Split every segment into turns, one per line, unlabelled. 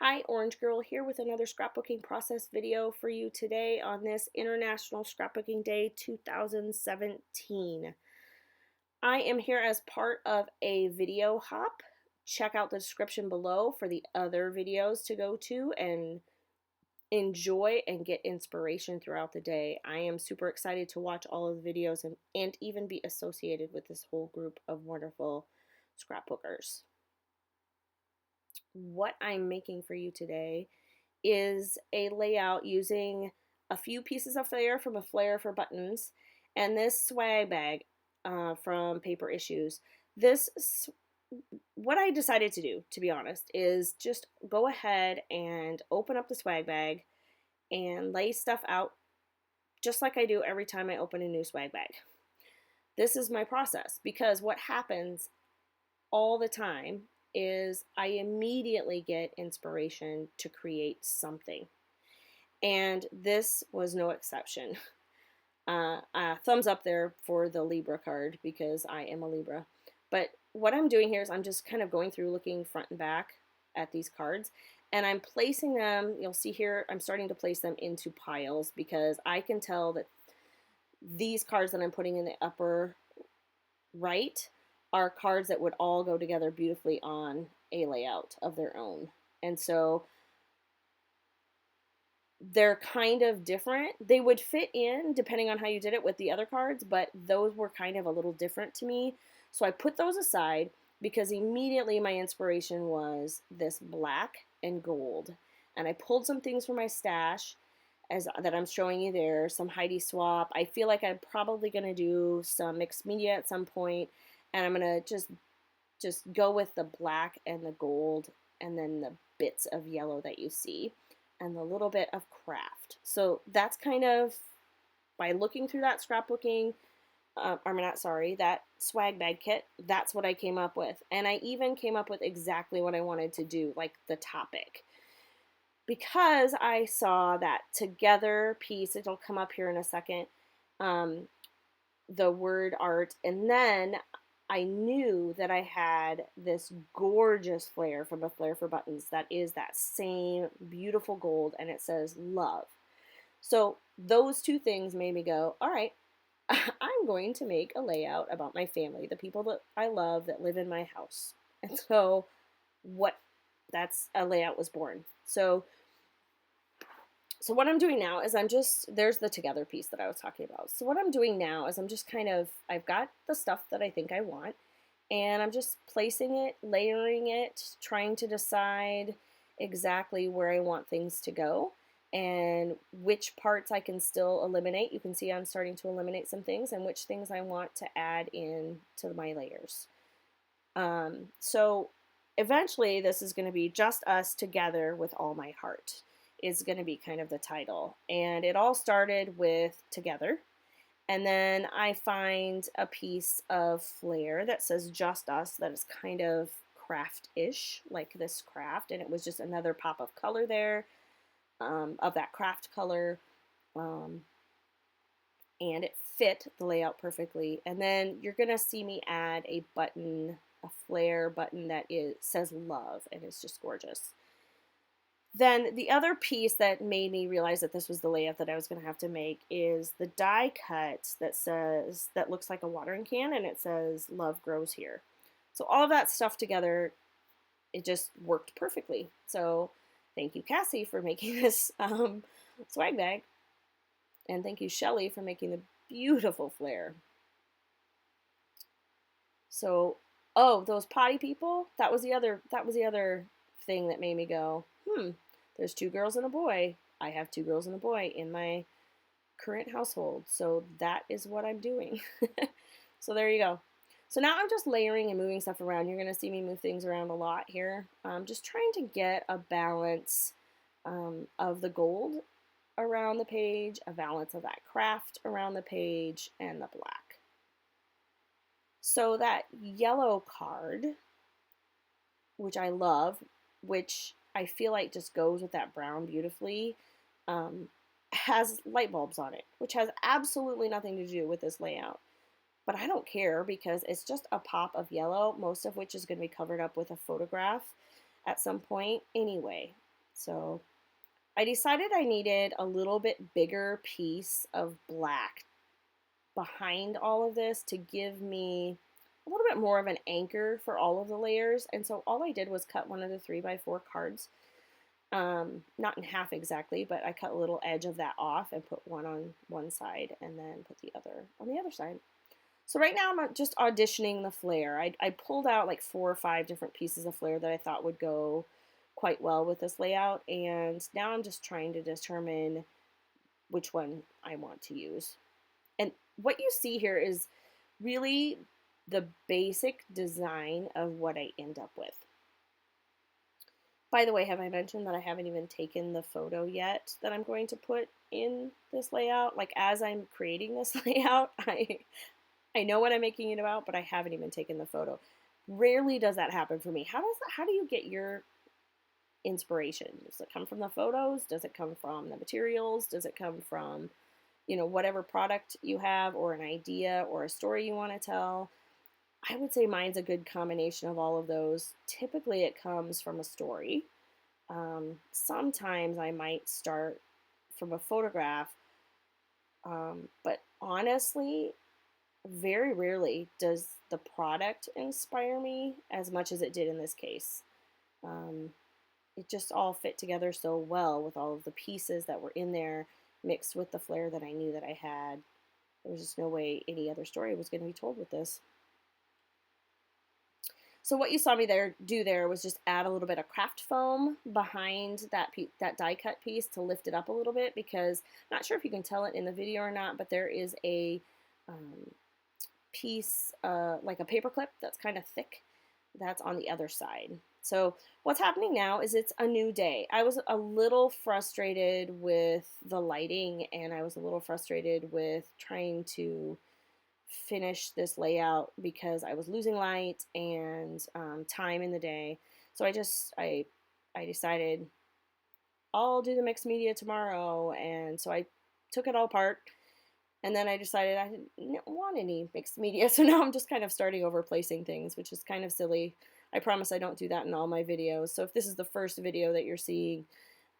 Hi, Orange Girl here with another scrapbooking process video for you today on this International Scrapbooking Day 2017. I am here as part of a video hop. Check out the description below for the other videos to go to and enjoy and get inspiration throughout the day. I am super excited to watch all of the videos and even be associated with this whole group of wonderful scrapbookers. What I'm making for you today is a layout using a few pieces of flair from a Flair for Buttons and this swag bag from Paper Issues. What I decided to do, to be honest, is just go ahead and open up the swag bag and lay stuff out just like I do every time I open a new swag bag. This is my process because what happens all the time is I immediately get inspiration to create something. And this was no exception. Thumbs up there for the Libra card because I am a Libra. But what I'm doing here is I'm just kind of going through looking front and back at these cards. And I'm placing them, you'll see here, I'm starting to place them into piles because I can tell that these cards that I'm putting in the upper right are cards that would all go together beautifully on a layout of their own. And so they're kind of different. They would fit in depending on how you did it with the other cards, but those were kind of a little different to me. So I put those aside because immediately my inspiration was this black and gold. And I pulled some things from my stash that I'm showing you there, some Heidi Swap. I feel like I'm probably going to do some mixed media at some point, and I'm going to just go with the black and the gold and then the bits of yellow that you see and the little bit of craft. So that's kind of, by looking through that scrapbooking, that swag bag kit, that's what I came up with. And I even came up with exactly what I wanted to do, like the topic. Because I saw that together piece, it'll come up here in a second, the word art, and then I knew that I had this gorgeous flare from a Flair for Buttons that is that same beautiful gold, and it says love. So those two things made me go, all right, I'm going to make a layout about my family, the people that I love that live in my house. And so that's a layout was born. So what I'm doing now is there's the together piece that I was talking about. So what I'm doing now is I've got the stuff that I think I want, and I'm just placing it, layering it, trying to decide exactly where I want things to go and which parts I can still eliminate. You can see I'm starting to eliminate some things and which things I want to add in to my layers. So eventually this is going to be just us together with all my heart is going to be kind of the title. And it all started with together. And then I find a piece of flair that says just us that is kind of craft-ish, like this craft. And it was just another pop of color there, of that craft color. And it fit the layout perfectly. And then you're going to see me add a button, a flair button that says love, and it's just gorgeous. Then the other piece that made me realize that this was the layout that I was going to have to make is the die cut that looks like a watering can, and it says love grows here. So all of that stuff together, it just worked perfectly. So thank you, Cassie, for making this swag bag, and thank you, Shelly, for making the beautiful flare. So, oh, those potty people, that was the other thing that made me go, there's 2 girls and a boy. I have 2 girls and a boy in my current household. So that is what I'm doing. So there you go. So now I'm just layering and moving stuff around. You're going to see me move things around a lot here. I'm just trying to get a balance of the gold around the page, a balance of that craft around the page, and the black. So that yellow card, which I love, which I feel like just goes with that brown beautifully, has light bulbs on it, which has absolutely nothing to do with this layout. But I don't care because it's just a pop of yellow, most of which is going to be covered up with a photograph at some point anyway. So I decided I needed a little bit bigger piece of black behind all of this to give me a little bit more of an anchor for all of the layers. And so all I did was cut one of the 3x4 cards, not in half exactly, but I cut a little edge of that off and put one on one side and then put the other on the other side. So right now I'm just auditioning the flare. I pulled out like 4 or 5 different pieces of flare that I thought would go quite well with this layout, and now I'm just trying to determine which one I want to use. And what you see here is really the basic design of what I end up with. By the way, have I mentioned that I haven't even taken the photo yet that I'm going to put in this layout? Like, as I'm creating this layout, I know what I'm making it about, but I haven't even taken the photo. Rarely does that happen for me. How do you get your inspiration? Does it come from the photos? Does it come from the materials? Does it come from, whatever product you have, or an idea or a story you want to tell? I would say mine's a good combination of all of those. Typically it comes from a story. Sometimes I might start from a photograph, but honestly, very rarely does the product inspire me as much as it did in this case. Um, it just all fit together so well with all of the pieces that were in there mixed with the flair that I knew that I had. There was just no way any other story was going to be told with this. So what you saw me do there was just add a little bit of craft foam behind that die cut piece to lift it up a little bit, because I'm not sure if you can tell it in the video or not, but there is a piece, like a paper clip that's kind of thick, that's on the other side. So what's happening now is it's a new day. I was a little frustrated with the lighting, and I was a little frustrated with trying to finish this layout because I was losing light and time in the day. So I decided I'll do the mixed media tomorrow, and so I took it all apart, and then I decided I didn't want any mixed media, so now I'm just kind of starting over placing things, which is kind of silly. I promise I don't do that in all my videos. So if this is the first video that you're seeing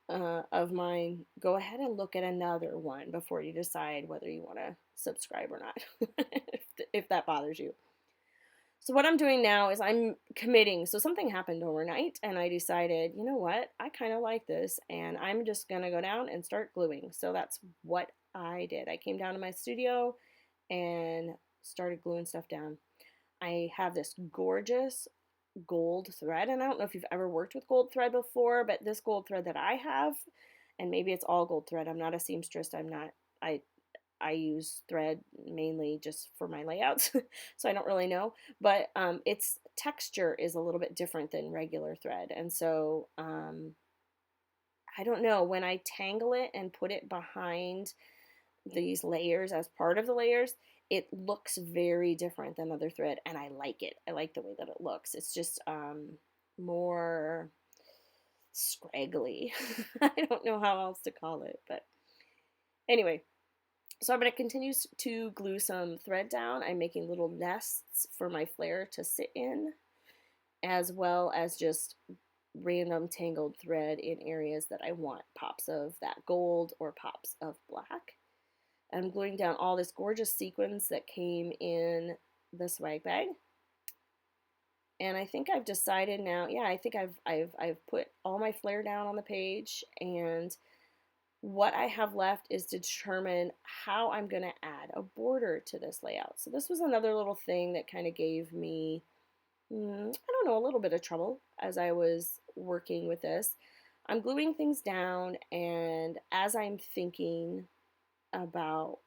of mine, go ahead and look at another one before you decide whether you want to subscribe or not, if that bothers you. So what I'm doing now is I'm committing. So something happened overnight, and I decided, you know what, I kind of like this, and I'm just going to go down and start gluing. So that's what I did. I came down to my studio and started gluing stuff down. I have this gorgeous gold thread, and I don't know if you've ever worked with gold thread before, but this gold thread that I have, and maybe it's all gold thread. I'm not a seamstress. I use thread mainly just for my layouts, so I don't really know. But its texture is a little bit different than regular thread, and so I don't know, when I tangle it and put it behind these layers as part of the layers, it looks very different than other thread, and I like it. I like the way that it looks. It's just more scraggly. I don't know how else to call it, but anyway. So I'm going to continue to glue some thread down. I'm making little nests for my flare to sit in, as well as just random tangled thread in areas that I want pops of that gold or pops of black. I'm gluing down all this gorgeous sequins that came in the swag bag. And I think I've decided now, yeah, I think I've put all my flare down on the page, and what I have left is to determine how I'm going to add a border to this layout. So this was another little thing that kind of gave me, I don't know, a little bit of trouble as I was working with this. I'm gluing things down, and as I'm thinking about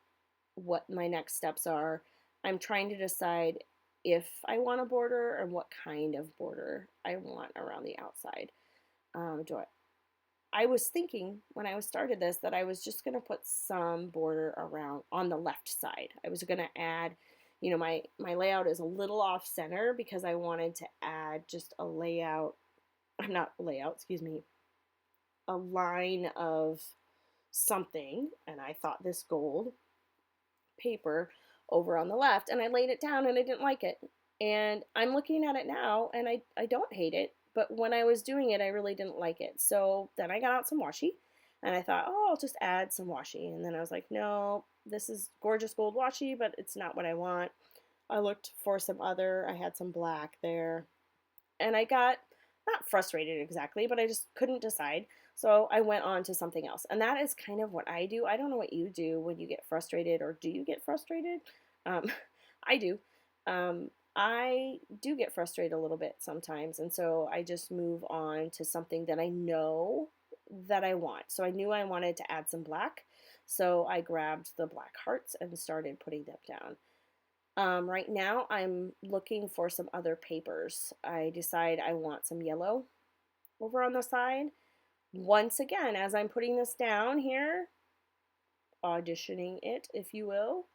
what my next steps are, I'm trying to decide if I want a border and what kind of border I want around the outside. I was thinking when I started this that I was just going to put some border around on the left side. I was going to add, my layout is a little off center because I wanted to add just a layout, not layout, excuse me, a line of something, and I thought this gold paper over on the left, and I laid it down and I didn't like it. And I'm looking at it now and I don't hate it, but when I was doing it, I really didn't like it. So then I got out some washi and I thought, oh, I'll just add some washi. And then I was like, no, this is gorgeous gold washi, but it's not what I want. I looked for some other, I had some black there, and I got not frustrated exactly, but I just couldn't decide. So I went on to something else. And that is kind of what I do. I don't know what you do when you get frustrated, or do you get frustrated? Um, I do. I do get frustrated a little bit sometimes. And so I just move on to something that I know that I want. So I knew I wanted to add some black. So I grabbed the black hearts and started putting them down. Right now, I'm looking for some other papers. I decide I want some yellow over on the side. Once again, as I'm putting this down here, auditioning it, if you will,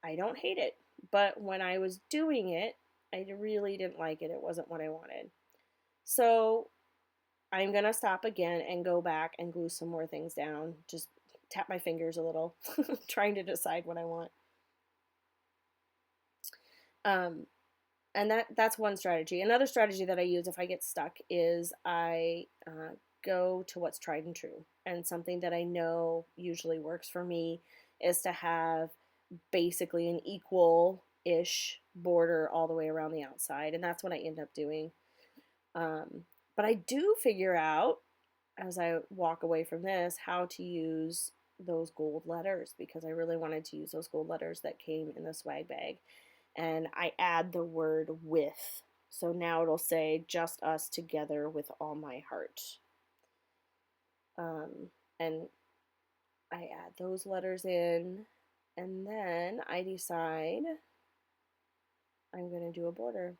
I don't hate it. But when I was doing it, I really didn't like it. It wasn't what I wanted. So I'm going to stop again and go back and glue some more things down. Just tap my fingers a little, trying to decide what I want. And that's one strategy. Another strategy that I use if I get stuck is I go to what's tried and true. And something that I know usually works for me is to have basically an equal-ish border all the way around the outside. And that's what I end up doing. But I do figure out, as I walk away from this, how to use those gold letters, because I really wanted to use those gold letters that came in the swag bag. And I add the word with. So now it'll say, just us together with all my heart. And I add those letters in, and then I decide I'm going to do a border.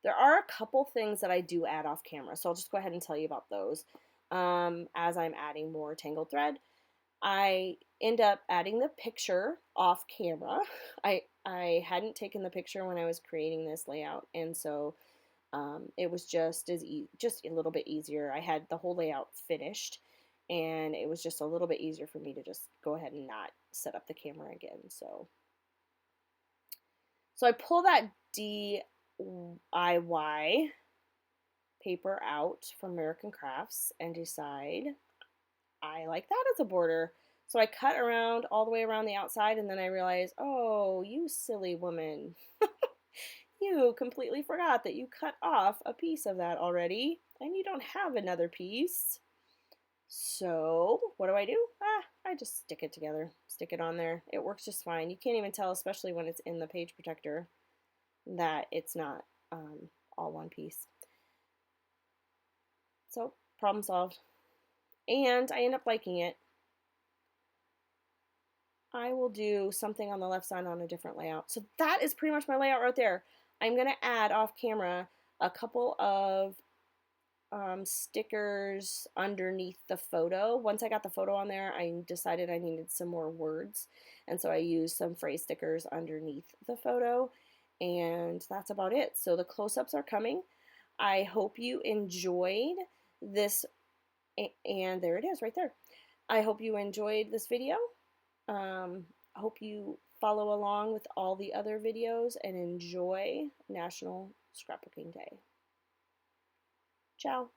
There are a couple things that I do add off camera, so I'll just go ahead and tell you about those. As I'm adding more tangled thread, I end up adding the picture off camera. I hadn't taken the picture when I was creating this layout, and so it was just a little bit easier. I had the whole layout finished, and it was just a little bit easier for me to just go ahead and not set up the camera again. So I pull that DIY paper out from American Crafts and decide I like that as a border. So I cut around all the way around the outside, and then I realize, oh, you silly woman. You completely forgot that you cut off a piece of that already, and you don't have another piece. So what do? I just stick it together, stick it on there. It works just fine. You can't even tell, especially when it's in the page protector, that it's not all one piece. So problem solved. And I end up liking it. I will do something on the left side on a different layout. So that is pretty much my layout right there. I'm going to add off camera a couple of stickers underneath the photo. Once I got the photo on there, I decided I needed some more words. And so I used some phrase stickers underneath the photo. And that's about it. So the close-ups are coming. I hope you enjoyed this. And there it is right there. I hope you enjoyed this video. I hope you follow along with all the other videos and enjoy National Scrapbooking Day. Ciao.